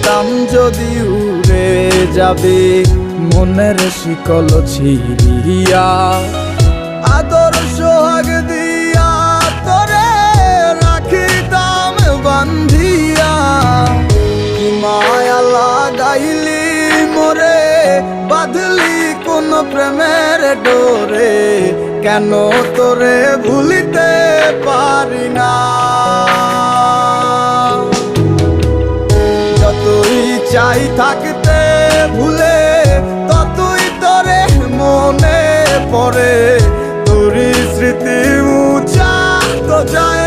জানতাম যদি উড়ে যাবে মনের শিকল ছিড়িয়া, আদর সোহাগ দিয়া তোরে রাখিতাম বান্ধিয়া। কি মায়া লাগাইলি মোরে, বাঁধলি কোন প্রেমের ডোরে, কেন তোরে ভুলিতে পারি না। যতই চাই থাকতে ভুলে, ততই তোরে মনে পড়ে, তোরই স্মৃতি মুছা তো যায়